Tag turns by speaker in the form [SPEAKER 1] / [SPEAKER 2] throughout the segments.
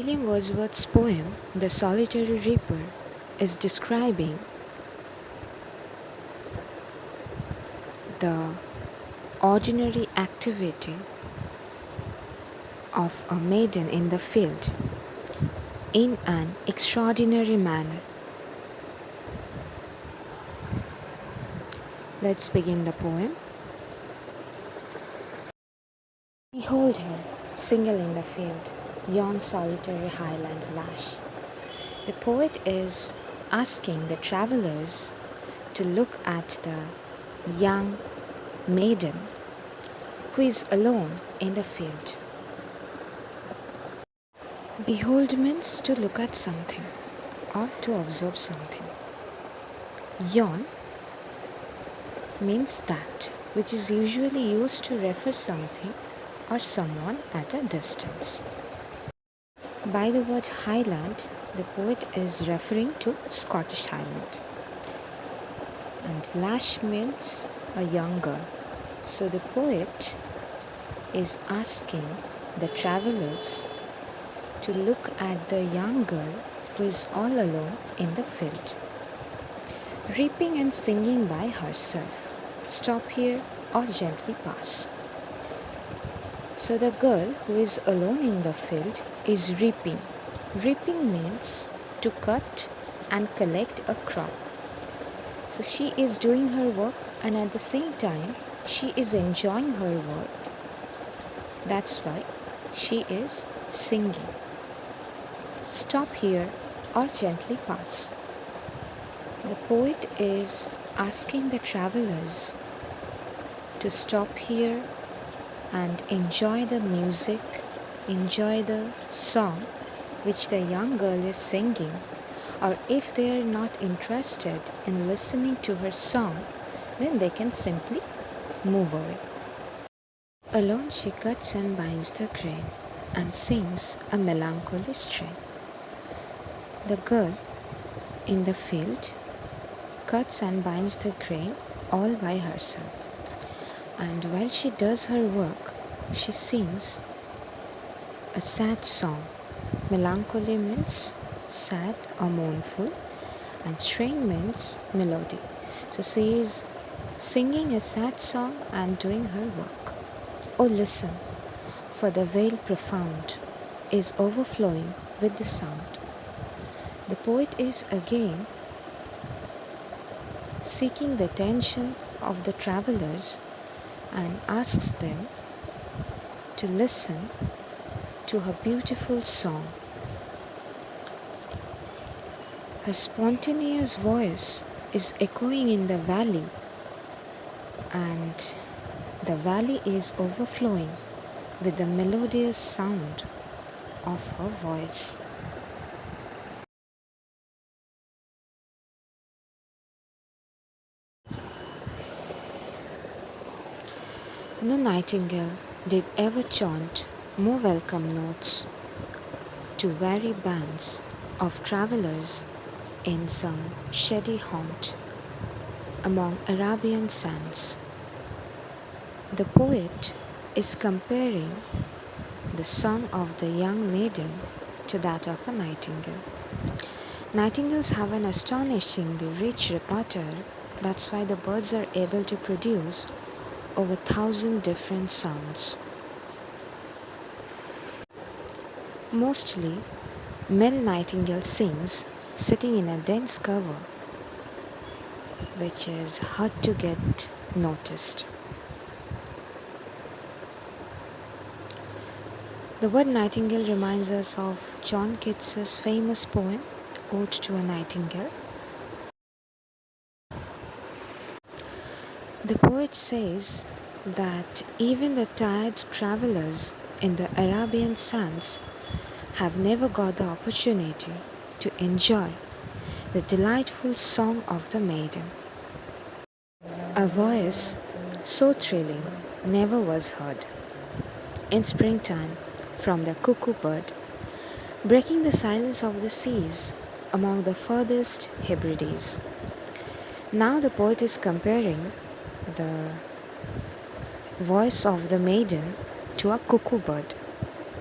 [SPEAKER 1] William Wordsworth's poem, The Solitary Reaper, is describing the ordinary activity of a maiden in the field in an extraordinary manner. Let's begin the poem. Behold her, single in the field, yon solitary highland lash. The poet is asking the travelers to look at the young maiden who is alone in the field. Behold means to look at something or to observe something. Yon means that which is usually used to refer something or someone at a distance. By the word highland, the poet is referring to Scottish Highland. And lash means a young girl. So the poet is asking the travelers to look at the young girl who is all alone in the field, reaping and singing by herself. Stop here or gently pass. So the girl who is alone in the field is reaping. Reaping means to cut and collect a crop. So she is doing her work and at the same time she is enjoying her work. That's why she is singing. Stop here or gently pass. The poet is asking the travelers to stop here and enjoy the music, enjoy the song which the young girl is singing, or if they are not interested in listening to her song, then they can simply move away. Alone she cuts and binds the grain and sings a melancholy strain. The girl in the field cuts and binds the grain all by herself. And while she does her work, she sings a sad song. Melancholy means sad or mournful, and strain means melody. So she is singing a sad song and doing her work. Oh, listen, for the vale profound is overflowing with the sound. The poet is again seeking the attention of the travelers and asks them to listen to her beautiful song. Her spontaneous voice is echoing in the valley, and the valley is overflowing with the melodious sound of her voice. No nightingale did ever chaunt more welcome notes to weary bands of travellers in some shady haunt among Arabian sands. The poet is comparing the song of the young maiden to that of a nightingale. Nightingales have an astonishingly rich repertoire. That's why the birds are able to produce over 1,000 different sounds. Mostly, male nightingale sings sitting in a dense cover, which is hard to get noticed. The word nightingale reminds us of John Keats's famous poem, Ode to a Nightingale. The poet says that even the tired travelers in the Arabian sands have never got the opportunity to enjoy the delightful song of the maiden. A voice so thrilling never was heard in springtime from the cuckoo bird, breaking the silence of the seas among the furthest Hebrides. Now the poet is comparing the voice of the maiden to a cuckoo bird.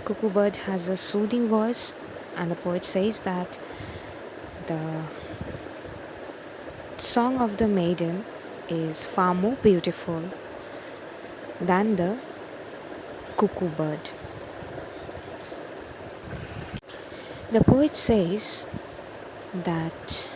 [SPEAKER 1] Cuckoo bird has a soothing voice And the poet says that the song of the maiden is far more beautiful than the cuckoo bird. The poet says that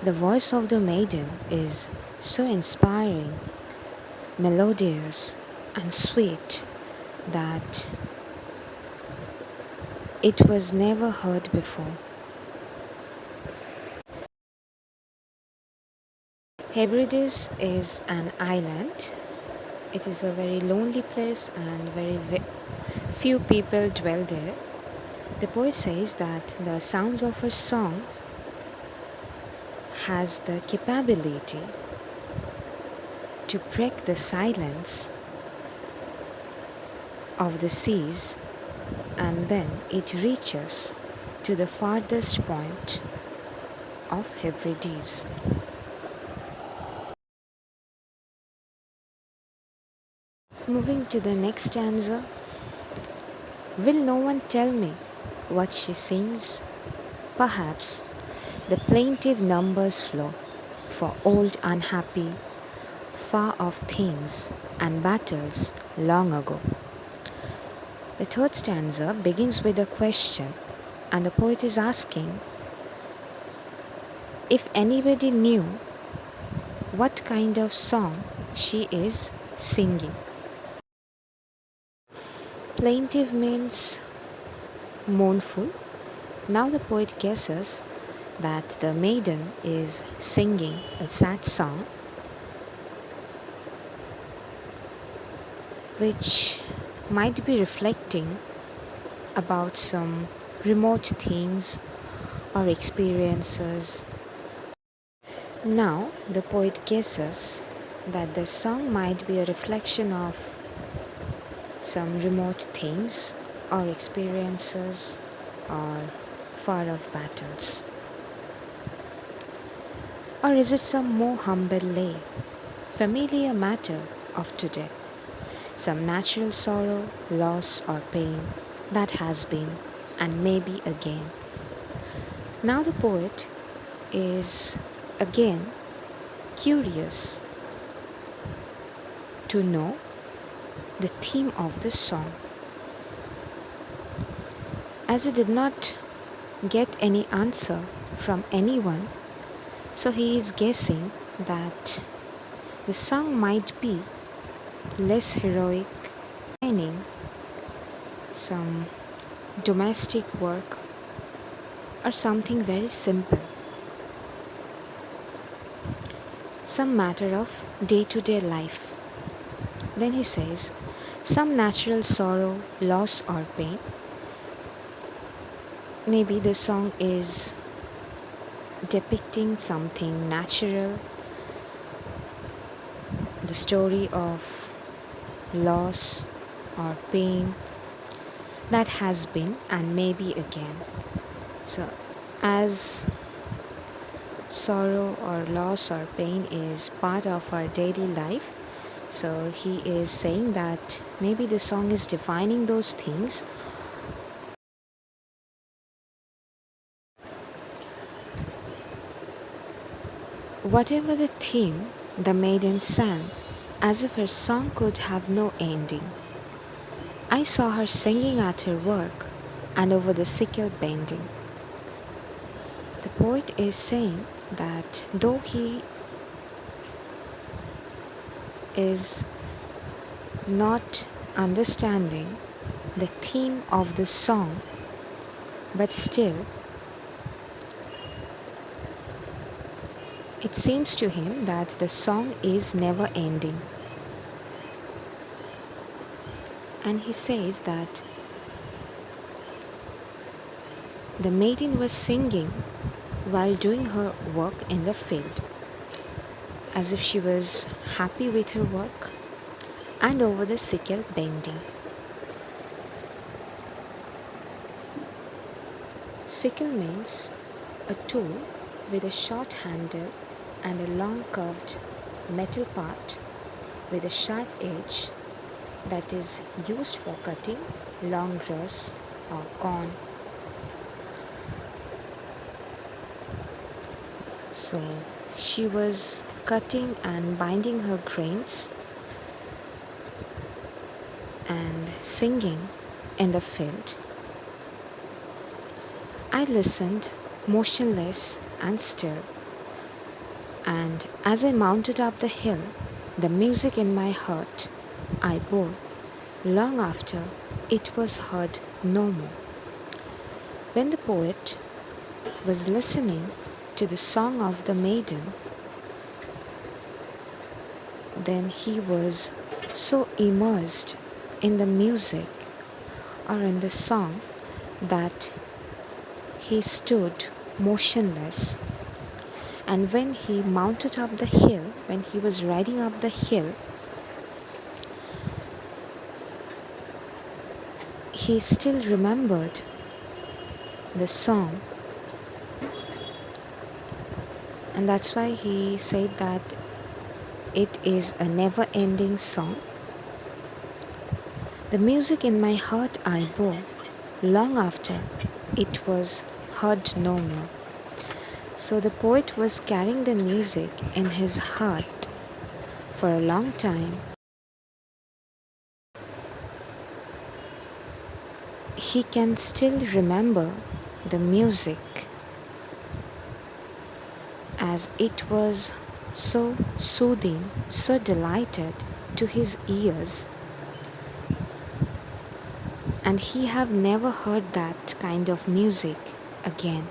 [SPEAKER 1] the voice of the maiden is so inspiring, melodious, and sweet that it was never heard before. Hebrides is an island. It is a very lonely place and few people dwell there. The poet says that the sounds of her song has the capability to break the silence of the seas, and then it reaches to the farthest point of Hebrides. Moving to the next stanza. Will no one tell me what she sings? Perhaps the plaintive numbers flow for old unhappy, far off things and battles long ago. The third stanza begins with a question, and the poet is asking if anybody knew what kind of song she is singing. Plaintive means mournful. Now the poet guesses that the maiden is singing a sad song which might be reflecting about some remote things or experiences. Now the poet guesses that the song might be a reflection of some remote things or experiences or far off battles. Or is it some more humble lay, familiar matter of today? Some natural sorrow, loss, or pain that has been and may be again. Now the poet is again curious to know the theme of the song. As he did not get any answer from anyone, so he is guessing that the song might be less heroic, meaning some domestic work or something very simple, some matter of day-to-day life. Then he says, some natural sorrow, loss, or pain. Maybe the song is depicting something natural, the story of loss or pain that has been and may be again. So, as sorrow or loss or pain is part of our daily life, so he is saying that maybe the song is defining those things. Whatever the theme, the maiden sang as if her song could have no ending. I saw her singing at her work and over the sickle bending. The poet is saying that though he is not understanding the theme of the song, but still it seems to him that the song is never ending. And he says that the maiden was singing while doing her work in the field, as if she was happy with her work and over the sickle bending. Sickle means a tool with a short handle and a long curved metal part with a sharp edge that is used for cutting long grass or corn. So she was cutting and binding her grains and singing in the field. I listened, motionless and still, and as I mounted up the hill, the music in my heart I bore long after it was heard no more. When the poet was listening to the song of the maiden, then he was so immersed in the music or in the song that he stood motionless. And when he mounted up the hill, when he was riding up the hill, he still remembered the song. And that's why he said that it is a never ending song. The music in my heart I bore long after it was heard no more. So the poet was carrying the music in his heart for a long time. He can still remember the music as it was so soothing, so delighted to his ears. And he have never heard that kind of music again.